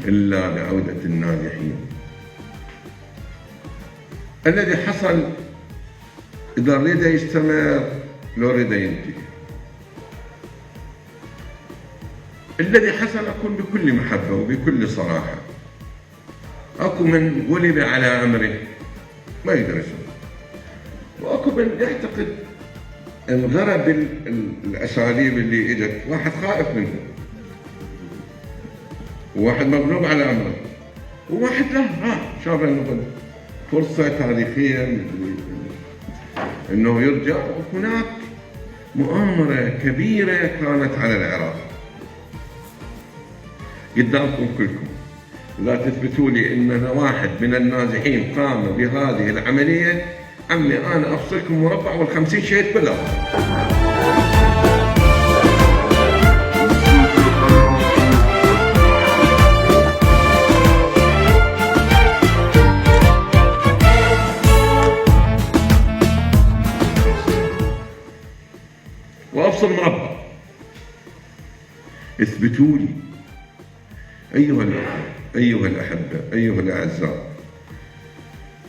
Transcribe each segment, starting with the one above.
إلا بعودة النازحين. الذي حصل إذا ريد يستمر لو ريد ينتهي. الذي حصل أقول بكل محبة وبكل صراحة، أكو من غلب على أمره ما يقدر يسوي، وأكو من يعتقد انغرب الأساليب اللي إجت، واحد خائف منه، وواحد مغلوب على أمره، وواحد له شاف أنه فرصة تاريخية أنه يرجع. وهناك مؤامرة كبيرة كانت على العراق قدامكم كلكم، لا تثبتوا لي ان واحد من النازحين قام بهذه العمليه، عمي انا افصلكم مربع وال50 شهيد بلا. وافصل مربع. اثبتوا لي أيها الأخوة، أيها الأحبة، أيها الأعزاء،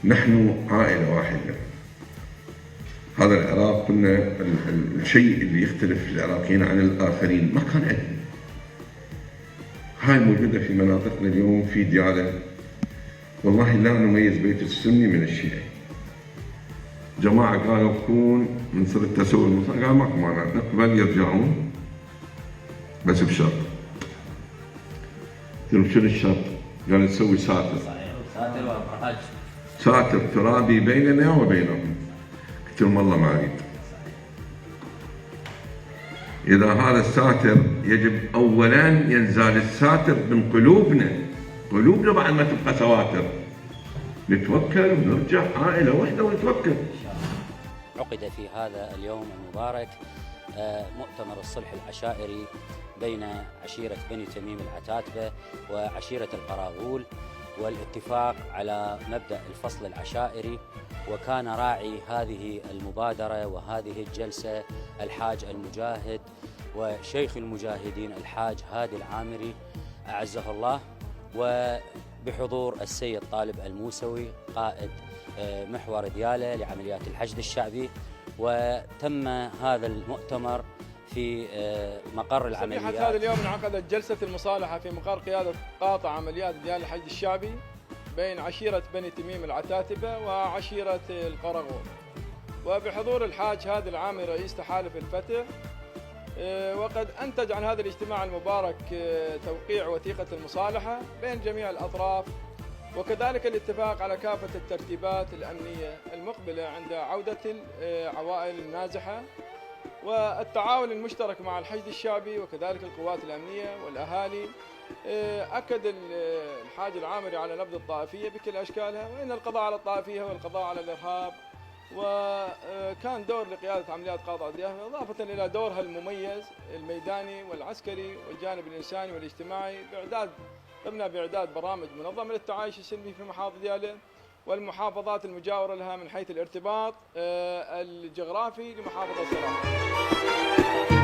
نحن عائلة واحدة. هذا العراق كنا الشيء اللي يختلف العراقيين عن الآخرين ما كان عندنا. هاي موجودة في مناطقنا اليوم في ديالى، والله لا نميز بيت السني من الشيعي. جماعة قالوا كون من صرت تسوي المصالح، قالوا ماكو مانع نقبل يرجعون بس بشرط. قلت شنو الشرط؟ قال نسوي ساتر. ساتر ترابي بيننا وبينهم. قلت لهم والله ما اريد. اذا هذا الساتر يجب اولا ينزال الساتر من قلوبنا، قلوبنا بعد ما تبقى سواتر. نتوكل ونرجع عائله واحده ونتوكل. عقد في هذا اليوم المبارك مؤتمر الصلح العشائري بين عشيرة بني تميم العتاتبة وعشيرة القراغول، والاتفاق على مبدأ الفصل العشائري. وكان راعي هذه المبادرة وهذه الجلسة الحاج المجاهد وشيخ المجاهدين الحاج هادي العامري أعزه الله، وبحضور السيد طالب الموسوي قائد محور ديالى لعمليات الحشد الشعبي. وتم هذا المؤتمر في مقر العمليات. صبيحة هذا اليوم انعقدت جلسة المصالحة في مقر قيادة قاطع عمليات ديال الحشد الشعبي بين عشيرة بني تميم العتاتبة وعشيرة القراغول، وبحضور الحاج هادي العامري رئيس تحالف الفتح. وقد أنتج عن هذا الاجتماع المبارك توقيع وثيقة المصالحة بين جميع الأطراف، وكذلك الاتفاق على كافة الترتيبات الأمنية المقبلة عند عودة العوائل النازحة، والتعاون المشترك مع الحشد الشعبي وكذلك القوات الأمنية والأهالي. أكد الحاج العامري على نبذ الطائفية بكل أشكالها، وإن القضاء على الطائفية هو القضاء على الإرهاب. وكان دور لقيادة عمليات قاطع الديافة إضافة إلى دورها المميز الميداني والعسكري والجانب الإنساني والاجتماعي بإعداد برامج منظمة للتعايش السلمي في محافظة ديالى والمحافظات المجاورة لها من حيث الارتباط الجغرافي لمحافظة صلاح.